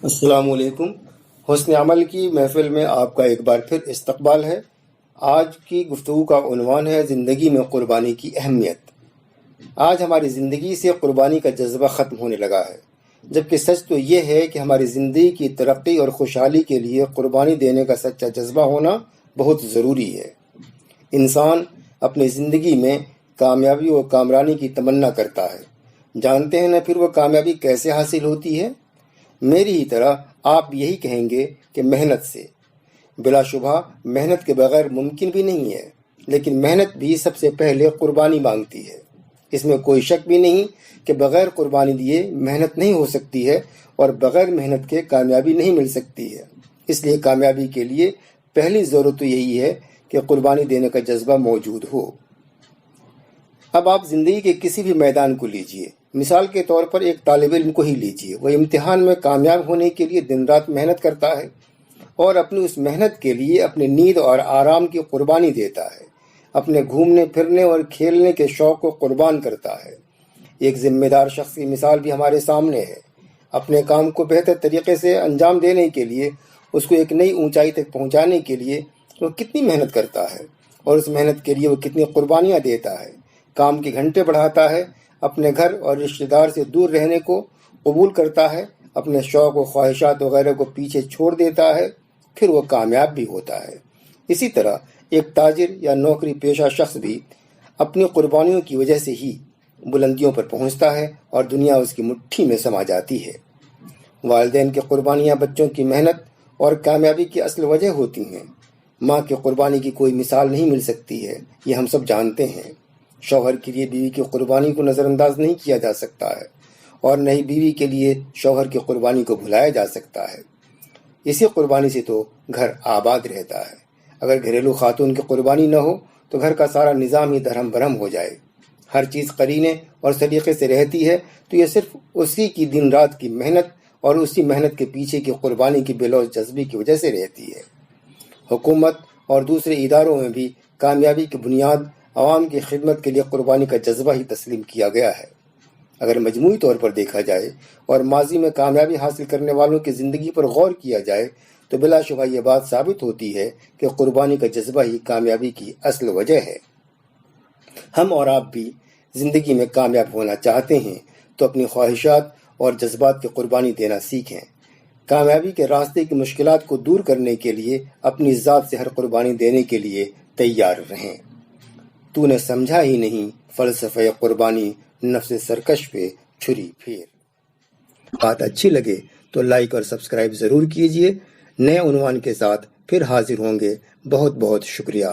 السلام علیکم۔ حسن عمل کی محفل میں آپ کا ایک بار پھر استقبال ہے۔ آج کی گفتگو کا عنوان ہے زندگی میں قربانی کی اہمیت۔ آج ہماری زندگی سے قربانی کا جذبہ ختم ہونے لگا ہے، جبکہ سچ تو یہ ہے کہ ہماری زندگی کی ترقی اور خوشحالی کے لیے قربانی دینے کا سچا جذبہ ہونا بہت ضروری ہے۔ انسان اپنی زندگی میں کامیابی و کامرانی کی تمنا کرتا ہے۔ جانتے ہیں نہ پھر وہ کامیابی کیسے حاصل ہوتی ہے؟ میری ہی طرح آپ یہی کہیں گے کہ محنت سے۔ بلا شبہ محنت کے بغیر ممکن بھی نہیں ہے، لیکن محنت بھی سب سے پہلے قربانی مانگتی ہے۔ اس میں کوئی شک بھی نہیں کہ بغیر قربانی دیے محنت نہیں ہو سکتی ہے، اور بغیر محنت کے کامیابی نہیں مل سکتی ہے۔ اس لیے کامیابی کے لیے پہلی ضرورت تو یہی ہے کہ قربانی دینے کا جذبہ موجود ہو۔ اب آپ زندگی کے کسی بھی میدان کو لیجئے، مثال کے طور پر ایک طالب علم کو ہی لیجئے۔ وہ امتحان میں کامیاب ہونے کے لیے دن رات محنت کرتا ہے، اور اپنی اس محنت کے لیے اپنی نیند اور آرام کی قربانی دیتا ہے، اپنے گھومنے پھرنے اور کھیلنے کے شوق کو قربان کرتا ہے۔ ایک ذمہ دار شخص کی مثال بھی ہمارے سامنے ہے۔ اپنے کام کو بہتر طریقے سے انجام دینے کے لیے، اس کو ایک نئی اونچائی تک پہنچانے کے لیے وہ کتنی محنت کرتا ہے، اور اس محنت کے لیے وہ کتنی قربانیاں دیتا ہے۔ کام کے گھنٹے بڑھاتا ہے، اپنے گھر اور رشتہ دار سے دور رہنے کو قبول کرتا ہے، اپنے شوق و خواہشات وغیرہ کو پیچھے چھوڑ دیتا ہے، پھر وہ کامیاب بھی ہوتا ہے۔ اسی طرح ایک تاجر یا نوکری پیشہ شخص بھی اپنی قربانیوں کی وجہ سے ہی بلندیوں پر پہنچتا ہے، اور دنیا اس کی مٹھی میں سما جاتی ہے۔ والدین کی قربانیاں بچوں کی محنت اور کامیابی کی اصل وجہ ہوتی ہیں۔ ماں کی قربانی کی کوئی مثال نہیں مل سکتی ہے، یہ ہم سب جانتے ہیں۔ شوہر کے لیے بیوی کی قربانی کو نظر انداز نہیں کیا جا سکتا ہے، اور نہ ہی بیوی کے لیے شوہر کی قربانی کو بھلایا جا سکتا ہے۔ اسی قربانی سے تو گھر آباد رہتا ہے۔ اگر گھریلو خاتون کی قربانی نہ ہو تو گھر کا سارا نظام ہی درہم برہم ہو جائے۔ ہر چیز قرینے اور سلیقے سے رہتی ہے تو یہ صرف اسی کی دن رات کی محنت اور اسی محنت کے پیچھے کی قربانی کی بے لوث جذبے کی وجہ سے رہتی ہے۔ حکومت اور دوسرے اداروں میں بھی کامیابی کی بنیاد عوام کی خدمت کے لیے قربانی کا جذبہ ہی تسلیم کیا گیا ہے۔ اگر مجموعی طور پر دیکھا جائے اور ماضی میں کامیابی حاصل کرنے والوں کی زندگی پر غور کیا جائے تو بلا شبہ یہ بات ثابت ہوتی ہے کہ قربانی کا جذبہ ہی کامیابی کی اصل وجہ ہے۔ ہم اور آپ بھی زندگی میں کامیاب ہونا چاہتے ہیں تو اپنی خواہشات اور جذبات کی قربانی دینا سیکھیں۔ کامیابی کے راستے کی مشکلات کو دور کرنے کے لیے اپنی ذات سے ہر قربانی دینے کے لیے تیار رہیں۔ تو نے سمجھا ہی نہیں فلسفہ قربانی، نفس سرکش پہ چھری پھیر۔ بات اچھی لگے تو لائک اور سبسکرائب ضرور کیجئے۔ نئے عنوان کے ساتھ پھر حاضر ہوں گے۔ بہت بہت شکریہ۔